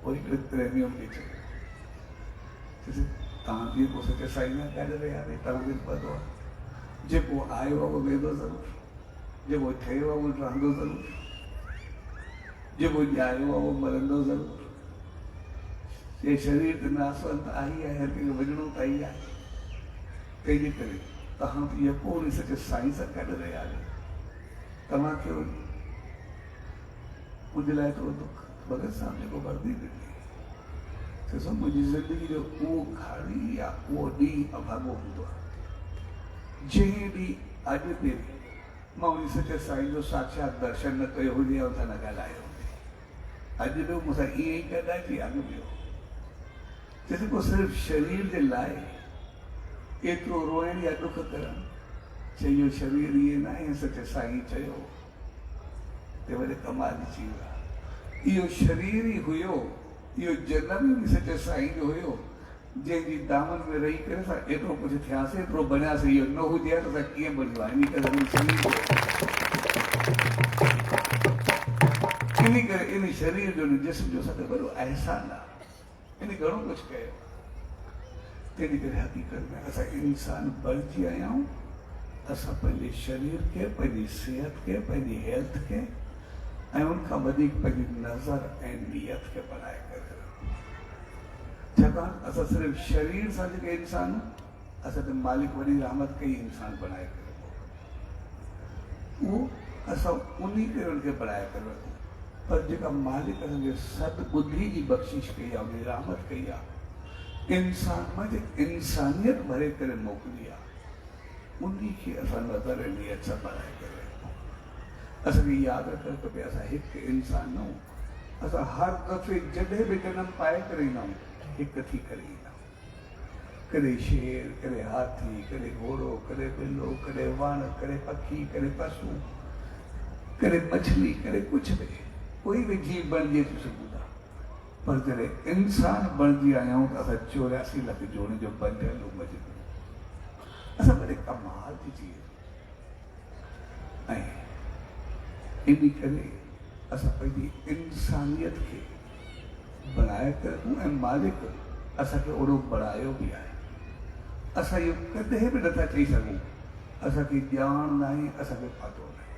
कोई प्रेमियों खे चयो तव्हां जेको सचे साईं न काॾे रहिया भई तव्हांखे पतो आहे जेको आयो आहे उहो वेंदो ज़रूरु, जेको ठहियो आहे उहो रहंदो ज़रूरु, जेको ॼायो आहे उहो मरंदो ज़रूरु। ये शरीर त नासवंत आई आहे, हर कंहिंखे वञिणो त ई आहे। तंहिंजे करे तव्हां यको उन सचे साईं सां गॾु रहिया आहियो। तव्हांखे मुंहिंजे लाइ थोरो दुख भगत साहिब जेको वर्दी ॾिनी चयो मुंहिंजी ज़िंदगी जो उहो घड़ी या उहो ॾींहुं अभागो हूंदो आहे जंहिं ॾींहुं अॼु ते मां उन सचे साईं जो साक्षात दर्शन न कयो हुजे या हुतां न ॻाल्हायो हुजे। अॼु बि मूंसां ईअं ई ॻाल्हाए अॻु ॿियो जैसे को सिर्फ़ शरीर जे लाइ एतिरो रोइण या दुख करणु चयो शरीर इहे न आहे। सचे साईं चयो ते वॾे कमाल जी चीज़ आहे। इहो शरीर ई हुयो, इहो जनम ई सचे साईं जो हुयो जंहिंजी दामन में रही करे असां एतिरो कुझु थियासीं, एतिरो बणियासीं। इहो न हुजे त असां कीअं बणियो आहे। इन करे इन शरीर जो जिस्म जो असांखे वॾो अहसान आहे। इन घणो कुझु कयो आहे। तंहिंजे करे हक़ीक़त में असां इंसान बणिजी आया आहियूं। असां पंहिंजे शरीर खे, पंहिंजी सिहत खे, पंहिंजी हेल्थ खे ऐं उनखां वधीक पंहिंजी नज़र ऐं नियत खे बनाए करे छाकाणि असां सिर्फ़ु शरीर सां जेके इंसान असांखे मालिक वॾी रहमत कई इंसान बनाए करे उहो असां उन करे उनखे बनाए करे रखूं। पर जेका मालिक असांखे सदबुद्धि जी बख़्शिश कई आहे, उनजी रहमत कई आहे, इंसान मां जे इंसानियत भरे करे मोकिली आहे, उन्ही खे असां नज़र ऐं नियत सां बनाए करे असांखे यादि रखणु खपे असां हिकु इंसान न आहियूं। असां हर दफ़े जॾहिं बि जनम पाए करे ईंदा आहियूं हिकु थी करे ईंदा आहियूं। कॾहिं शेर, कॾहिं हाथी, कॾहिं घोड़ो, कॾहिं ॿिलो, कॾहिं वण, कॾहिं पखी, कॾहिं पशु, कॾहिं मछली, कॾहिं कुझु बि कोई बि जीव बणिजे थी सघूं था। पर जॾहिं इंसान बणिजी आया आहियूं त असां 84 लख जोड़े जो बंधियल मज़बूत असां वॾे कमाल जी चीज़ ऐं इन करे असां पंहिंजी इंसानियत खे बनाए करे ऐं मालिक असांखे ओड़ो बणायो बि आहे। असां इहो कॾहिं बि नथा चई सघूं असांखे ॼाण न आहे, असांखे पतो न आहे।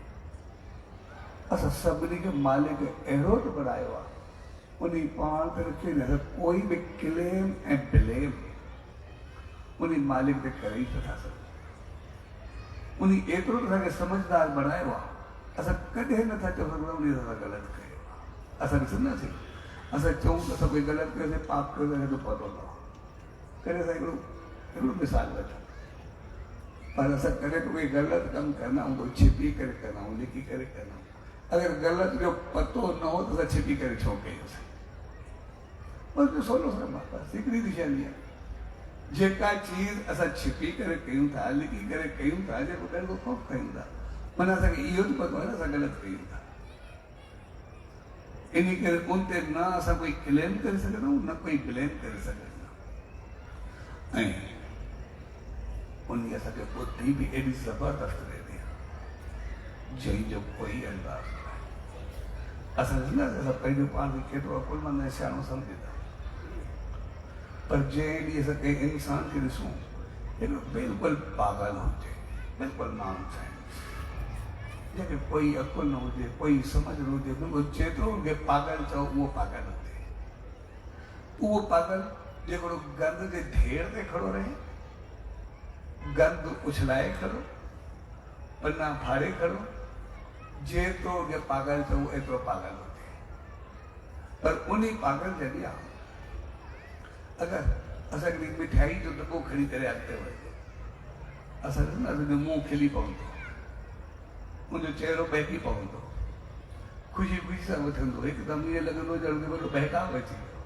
असां सभिनी खे मालिक अहिड़ो त बणायो आहे उन पाण ते रखे न कोई बि क्लेम ऐं ब्लेम उन मालिक ते करे ई नथा सघूं। उन एतिरो त असांखे समझदार बणायो आहे असां कॾहिं नथा चई सघूं उन सां ग़लति कयो आहे। असां ॾिसंदासीं असां चऊं त असां कोई ग़लति कयोसीं पाप कयोसीं त पतो न आहे। कॾहिं असां हिकिड़ो मिसाल वठूं पर असां कॾहिं कोई ग़लति कमु कंदा आहियूं कोई छिपी करे कंदा आहियूं, लिकी करे कंदा आहियूं। अगरि ग़लति जो पतो न हो त असां छिपी करे छो कयोसीं। बसि सोलो कमु आहे, बसि हिकिड़ी निशानी आहे। जेका चीज़ असां छिपी करे कयूं था, लिकी करे कयूं था, जेको ॾाढो ख़ौफ़ कयूं था मन असांखे इहो त पतो आहे न असां ग़लति कयूं था। इन करे उन ते न असां कोई क्लेम करे सघंदा आहियूं न कोई ब्लेम करे सघंदा आहियूं। ऐं उन असांखे बुद्धि बि एॾी ज़बरदस्त रहंदी आहे जंहिंजो कोई अंदाज़ न आहे। असां ॾिसंदासीं असां पंहिंजो पाण खे केतिरो अकुलमंद ऐं सियाणो सम्झंदा, पर जंहिं ॾींहुं असां कंहिं इंसान खे ॾिसूं हेॾो बिल्कुलु पागल हुजे, बिल्कुलु नॉन साइंस, जंहिंखे कोई अकुल न हुजे, कोई सम्झ न हुजे, बिल्कुलु जेतिरो हुजे पागल चओ उहो पागल हुजे। उहो पागल जेको गंद जे ढेर ते खड़ो रहे, गंद उछलाए खड़ो, पन्ना फाड़े खड़ो, जेतिरो हुजे पागल चओ एतिरो पागल हुजे। पर उन पागल जॾहिं आहे अगरि असांखे मिठाई जो दॿो खणी करे अॻिते वधे, असां ॾिसंदासीं मुंहुं खिली पवंदो, मुंहिंजो चहिरो बहकी पवंदो, ख़ुशी ख़ुशी सां वठंदो, हिकदमि ईअं लॻंदो ॼण वॾो बहकाव अची वियो।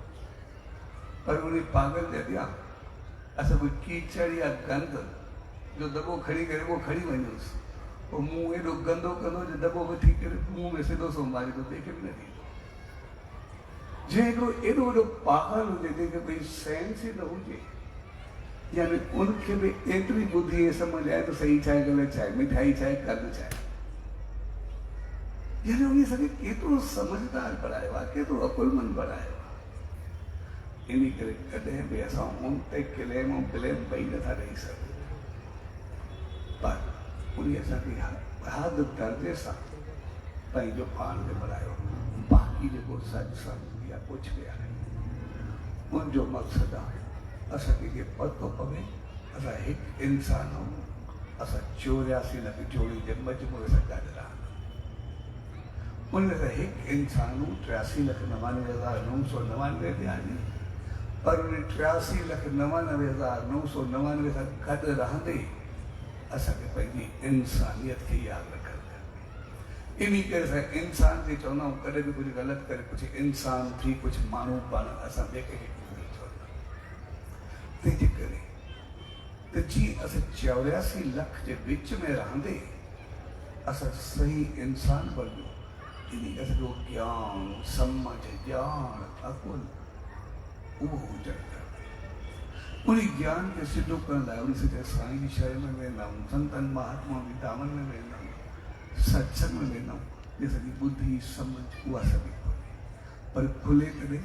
पर उन पागल जे अॻियां असां कोई कीचड़ या गंद जो दॿो खणी करे उहो खणी वञोसि, पोइ मुंहुं एॾो गंदो कंदो जो दॿो वठी करे मुंहुं में सिधो सो मारे थो, ॿिए खे बि न ॾींदो। जंहिं एॾो वॾो पागल हुजे जंहिंखे कोई सेंस ई न हुजे, यानी उनखे बि एतिरी बुद्धि ऐं सम्झ आहे त सही छा आहे ग़लति छा आहे, मिठाई छा आहे गंद छा आहे। यानी उन असांखे केतिरो समझदार बणायो आहे, केतिरो अकुलमंद बणायो आहे। इन करे कॾहिं बि असां उन ते क्लेम ऐं ब्लेम ॿई नथा ॾेई सघूं, पर उन असांखे हद दर्जे सां पंहिंजो पाण खे बणायो। बाक़ी जेको सच सम्झ या कुझु बि आहे, उनजो मक़सदु आहे असांखे इहो पतो पवे असां हिकु इंसान आहियूं, असां 84 लख जोड़ी जे मजमूए सां गॾु रहंदा। उन सां हिकु इंसान 83,99,999 ते आहिनि, पर उन 83,99,999 सां गॾु रहंदे असांखे पंहिंजी इंसानियत खे यादि रखणु खपे। इन करे असां इंसान खे चवंदा आहियूं कॾहिं बि कुझु ग़लति करे कुझु इंसान थी कुझु माण्हू पाण असां ॿिए कंहिंखे तंहिंजे करे त जीअं असां 84 लख जे विच में रहंदे असां सही इंसान बणियो, इन असांजो ज्ञान सम्झ ॼाण अकुल उहो हुजणु खपे। उन ज्ञान खे सिधो करण लाइ उन सॼे साईं जी शरण में वेंदा आहियूं, संतनि महात्मा जी दामन में वेंदा आहियूं, सत्संग में वेंदा आहियूं, जे असांजी बुद्धि सम्झ उहा सभी खुले, पर खुले कॾहिं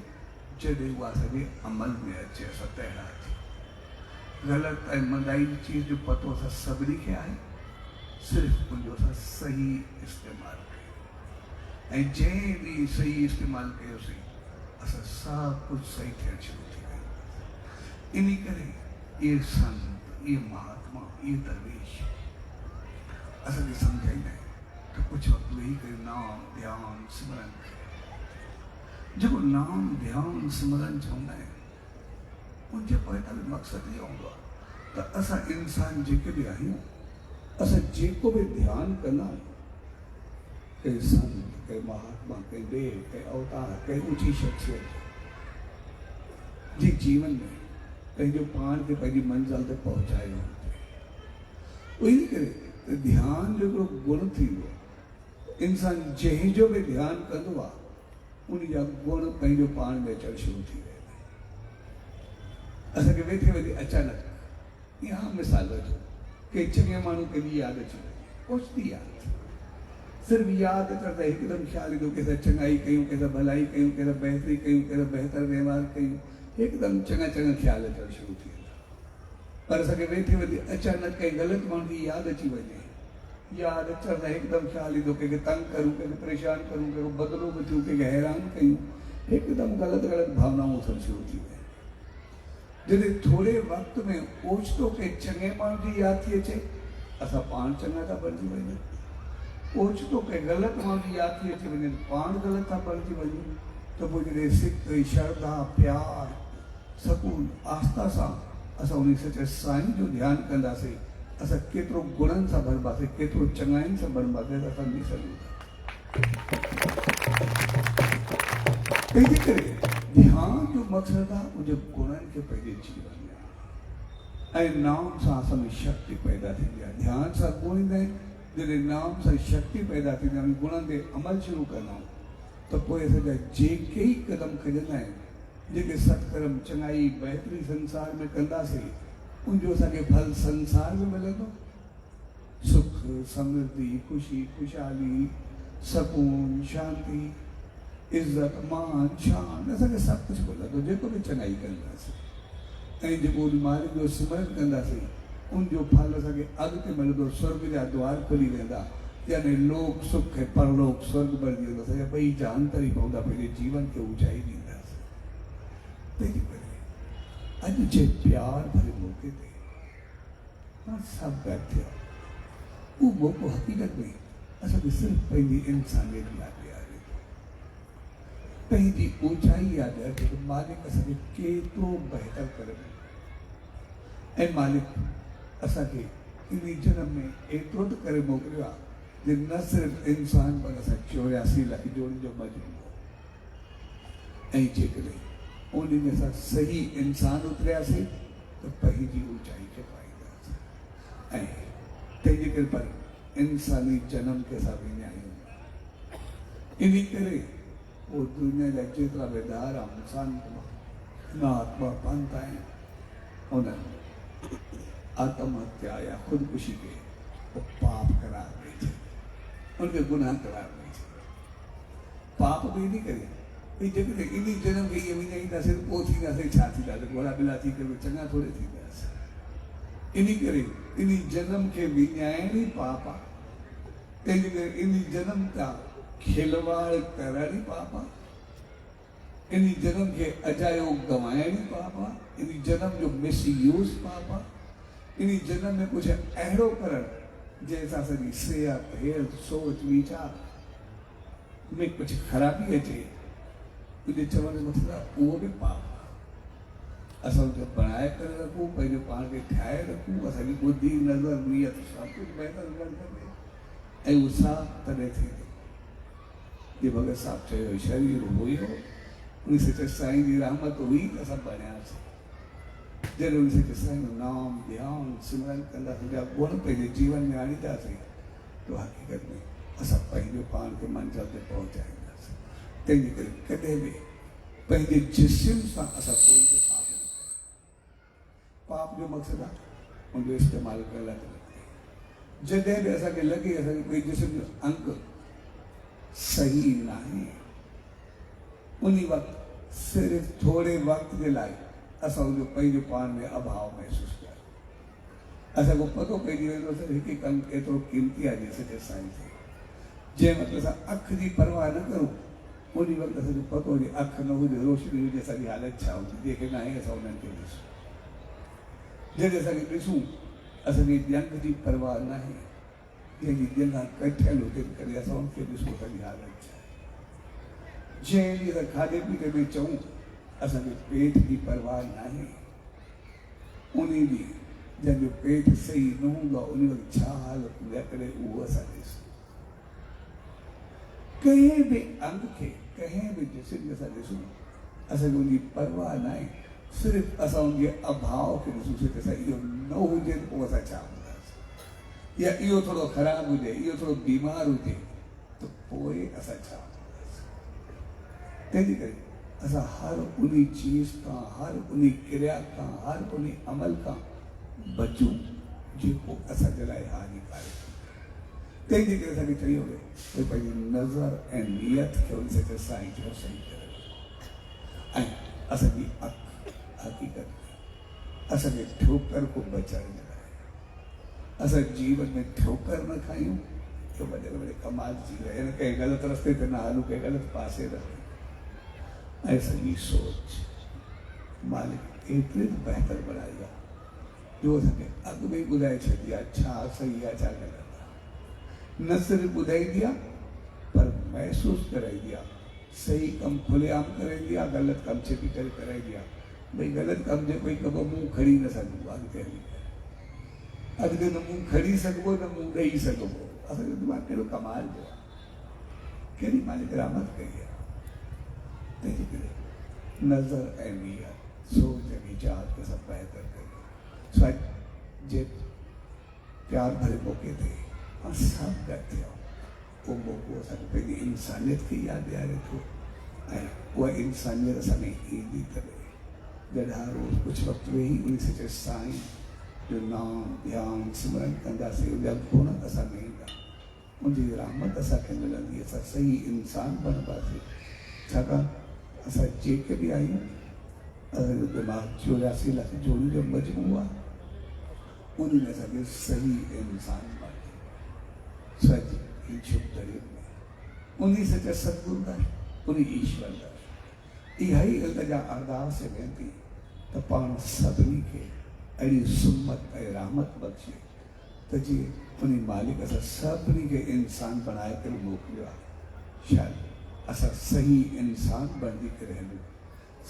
जॾहिं उहा असांजे अमल में अचे, असां तहिड़ा अचे। ग़लति ऐं मंदाई जी चीज़ जो पतो असां सभिनी खे आहे, सिर्फ़ु उनजो असां सही इस्तेमालु कयूं। ऐं जंहिं ॾींहुं सही इस्तेमालु कयोसीं असां सभु कुझु सही थियणु शुरू थी वियो। इन करे इहे संत, इहे महात्मा, इहे दरवेश असांखे सम्झाईंदा आहिनि त कुझु वक़्तु वेही करे नाम ध्यानु सिमरन कयो। जेको नाम ध्यानु सिमरन चवंदा आहिनि उनजे पोइ मक़सदु इहो हूंदो आहे त असां इंसान जेके बि आहियूं, असां जेको बि ध्यानु कंदा आहियूं, कंहिं संत, कंहिं महात्मा, कंहिं देव, कंहिं अवतार, कंहिं ऊची शख्सियत जे जीवन में पंहिंजो पाण खे पंहिंजी मंज़िल ते पहुचायो हुजे। इन करे ध्यानु जो हिकिड़ो गुण थींदो, इंसान जंहिंजो बि ध्यानु कंदो आहे उन जा गुण पंहिंजो पाण में अचणु शुरू थी वेंदा। असांखे वेठे वेठे अचानक यहाँ मिसाल वठो के चङे माण्हू कंहिंजी यादि अची वई, ओचिती यादि, सिर्फ़ु यादि करंदा हिकदमि ख़्यालु ईंदो कंहिंसां चङाई कयूं, कंहिंसां भलाई कयूं, कंहिंसां बहितरी कयूं, कंहिंसां बहितर व्यवहार कयूं, हिकदमि चङा ख़्याल अचणु शुरू थी वेंदा। पर असांखे वेठे वेठे अचानक कंहिं ग़लति माण्हू जी यादि अची वञे, यादि अचण सां हिकदमि ख़्यालु ईंदो कंहिंखे तंग करूं, कंहिंखे परेशान करूं, कंहिंखे बदिलो बि थियूं, कंहिंखे हैरान कयूं, हिकदमि ग़लति भावनाऊं थियणु शुरू थी वेंदियूं। जॾहिं थोरे वक़्त में ओचितो के चङे माण्हू जी यादि थी अचे, असां पाण चङा था बणिजी वञूं। ओचितो के ग़लति माण्हू जी यादि थी अचे वञे, पाण ग़लति था बणिजी वञूं। त पोइ जॾहिं सिक, श्रद्धा, प्यार, सकून, आस्था सां असां उन सचे साईं जो ध्यानु कंदासीं, असां केतिरो गुणनि सां भरंदासीं, केतिरो चङाइनि सां भरंदासीं, असां सम्झी सघूं था। तंहिंजे करे ध्यान जो मक़सदु आहे उनजे गुणनि खे पंहिंजे जीवन में, ऐं नाम सां असां में शक्ति पैदा थींदी आहे। ध्यान सां गुण ईंदा आहिनि, जॾहिं नाम सां शक्ति पैदा थींदी आहे, गुणनि ते अमल शुरू कंदा आहियूं त पोइ असांजा जेके ई क़दम खॼंदा आहिनि, जेके सत्कर्म चङाई बहितरी संसार में कंदासीं, उनजो असांखे फल संसार में मिलंदो। सुख, समृद्धि, खुशी, खुशहाली, सकून, शांति, इज़त, मान, शान, असांखे सभु कुझु मिलंदो जेको बि चङाई कंदासीं। ऐं जेको उन मालिक जो सिमरन कंदासीं, उनजो फल असांखे अॻिते मिलंदो। स्वर्ग जा द्वार खुली वेंदा, यानी लोक सुख ऐं परलोक स्वर्ग बणिजी वेंदो। असांजा ॿई जान तरी पवंदा, पंहिंजे जीवन खे ऊचाई ॾींदासीं। तंहिंजे करे अॼु जे प्यार भरे मौक़े ते पाण सभु गॾु थिया। उहो मौक़ो हक़ीक़त में असांखे सिर्फ़ु पंहिंजी इंसानियत यादि ॾियारे थो, पंहिंजी ऊचाई यादि ॾियारे थो त मालिक असांखे केतिरो बहितर करे ॾिनो। ऐं मालिक असांखे इन जनम में एतिरो त करे मोकिलियो आहे जो न सिर्फ़ु इंसान पर असां 84 लाख जोड़ियुनि जो मजमूओ। ऐं जेकॾहिं उन में असां सही इंसान उतरियासीं त पंहिंजी ऊचाई खे पाईंदासीं। ऐं तंहिंजे करे पर इंसानी जनम के असां विञायूं। इन करे वो दुनिया जा जेतिरा बि धारा संत महात्मा पंथ आहिनि, उन्हनि आत्महत्या या खुदकुशी के वो पाप करार ॾेई छॾे, उनखे गुनाह करार ॾेई छॾे। पाप बि नहीं करे भई जेकॾहिं इन जनम खे इहे विञाईंदासीं त पोइ थींदासीं छा थींदासीं, घोड़ा बिला थी करे चङा थोरे थींदासीं। इन करे इन जनम खे विञाइण ई पाप आहे। तंहिंजे करे इन जनम तां खिलवाड़ करण ई पाप आहे। इन जनम खे अजायो गवाइण ई पाप आहे। इन जनम जो मिसयूज़ पाप आहे। इन जनम में कुछ अहिड़ो करणु जंहिंसां असांजी सिहत, हेल्थ, सोच, वीचार में कुछ ख़राबी अचे, उनजे चवण जो मतिलबु आहे उहो बि पाप आहे। असां उनखे बणाए करे रखूं, पंहिंजो पाण खे ठाहे रखूं, असांजी बुद्धि, नज़र, नियत सभु कुझु बहितर हुजणु खपे। ऐं उहो साफ़ तॾहिं थींदो जीअं भगत साहिबु चयो, शरीर हुयो उन से साईं जी रहमत हुई त असां बणियासीं। जॾहिं उन से साईं जो नाम, ध्यानु, सिमरन कंदासीं, जा गुण पंहिंजे जीवन में आणींदासीं तो हक़ीक़त में असां पंहिंजो पाण खे मंज़िल ते पहुचाईंदासीं। तंहिंजे करे कॾहिं बि पंहिंजे जिस्म सां असां कोई बि पाप न कयूं। पाप जो मक़सदु आहे उनजो इस्तेमालु ग़लति न कयूं। जॾहिं बि असांखे लॻे असांखे कोई जिस्म जो अंग सही न आहे, उन वक़्तु सिर्फ़ु थोरे वक़्त जे लाइ असां उनजो पंहिंजो पाण में अभाव महसूसु कयूं। असांखे पतो पइजी वेंदो त हिकु कमु एतिरो क़ीमती आहे जीअं सचे साईं खे। जंहिं वक़्तु असां अखि जी परवाह न करूं, उन वक़्तु असांखे पतो हुजे अखि न हुजे, रोशनी हुजे, असांजी हालत छा हुजे। जेके न आहे असां उन्हनि खे ॾिसूं। जॾहिं असांखे ॾिसूं असांजी जंग जी परवाह न आहे, जंहिंजी जंग कटियल हुजे करे असां उनखे ॾिसूं असांजी हालत छा आहे। जंहिं ॾींहुं असां खाधे पीते में चऊं असांखे पेट जी परवाह न आहे, उन ॾींहुं जंहिंजो पेट सही न हूंदो आहे उन वक़्तु छा हालत हूंदी आहे करे उहो असां ॾिसूं। कंहिं बि अंग खे, कंहिं बि जिस्म खे असां ॾिसूं, असांखे उनजी परवाह न आहे। सिर्फ़ु असां उनजे अभाव खे ॾिसूंसीं त असां इहो न हुजे त पोइ असां छा हूंदासीं, या इहो थोरो ख़राबु हुजे, इहो थोरो बीमार हुजे त पोइ असां छा हूंदासीं। तंहिंजे करे असां हर उन चीज़ खां, हर उन क्रिया खां, हर उन अमल खां बचूं जेको असांजे लाइ हानिकारक। तंहिंजे करे असांखे चयो वञे त पंहिंजी नज़र ऐं नियत खे उन सचे साईं जो सही करे ऐं असांजी अखि हक़ीक़त में असांखे ठोकर को बचाइण लाइ असां जीवन में ठोकर न खायूं तो वॾे वॾे कमाल थी रहे हैं। कंहिं ग़लति रस्ते ते न हलूं, कंहिं ग़लति पासे न हलूं। ऐं सॼी सोच मालिक एतिरी बहितर बणाई आहे जो असांखे अॻु में ॿुधाए छॾी आहे छा सही आहे छा ग़लति आहे। न सिर्फ़ु ॿुधाईंदी आहे पर महसूसु कराईंदी आहे। सही कमु खुलेआम कराईंदी आहे, ग़लति कमु छिपी करे कराईंदी आहे। भई ग़लति कमु जे कोई कबो मुंहुं खणी न सघिबो आहे, अॻिते हली करे अॻिते न मुंहुं खणी सघिबो न मुंहुं ॾेई सघिबो। असांजो दिमाग़ कहिड़ो कमाल जो आहे, कहिड़ी मालिक रहमत कई आहे। तंहिंजे करे नज़र ऐं नियत, सोच ऐं वीचार खे सभु बहितर कयो। जे प्यार भरे मौक़े ते और सब करते हो वो मोको सकते इंसानियत की याद आ रहे थे वह इंसानियत असां ईंदी करे जॾहिं रोज़ कुछ वक़्तु वेही उन से साईं जो नाम ध्यान सिमरन कंदासीं उनजा गुण असां में ईंदा उनजी रहमत असांखे मिलंदी असां सही इंसान बनंदासीं छाकाणि असां जेके बि आहियूं असांजो दिमाग़ 84 लाख जोड़ियुनि जो मजमू आहे उन में असांखे सही इंसान बणे सच ईश्वर तरीक़े में उन्हीं से सतगुरु दास उन ईश्वर दास इहा ई इल्तिजा अरदास से वेंदी त पाण सभिनी खे अहिड़ी सुमत ऐं रहमत बख़्शे त जीअं उन मालिक असां सभिनी खे इंसान बणाए करे मोकिलियो आहे शायदि असां सही इंसान बणजी करे हलूं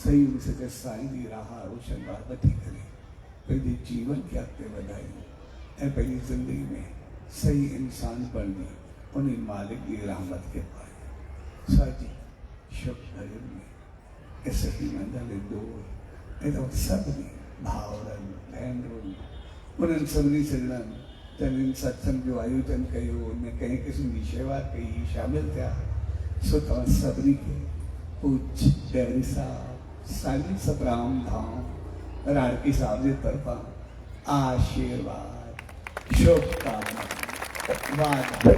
सही उन से साईं जी राह रोशन वठी करे पंहिंजे जीवन खे अॻिते वधायूं ऐं पंहिंजी ज़िंदगी में सही इंसान बणजी उन मालिक जी रहमत खे पायूं साजी शुभ भजन में सही मंडल ईंदो ऐं सभिनी भाउरनि भेनरुनि उन्हनि सभिनी सॼणनि जंहिं सत्संग जो आयोजन कयो उन कंहिं क़िस्म जी शेवा कई शामिल थिया सो तव्हां सभिनी खे पूज्य डैरी साहब साईं सतराम धाम राणकी साहब जे तरफ़ां आशीर्वाद शुभकामना वादा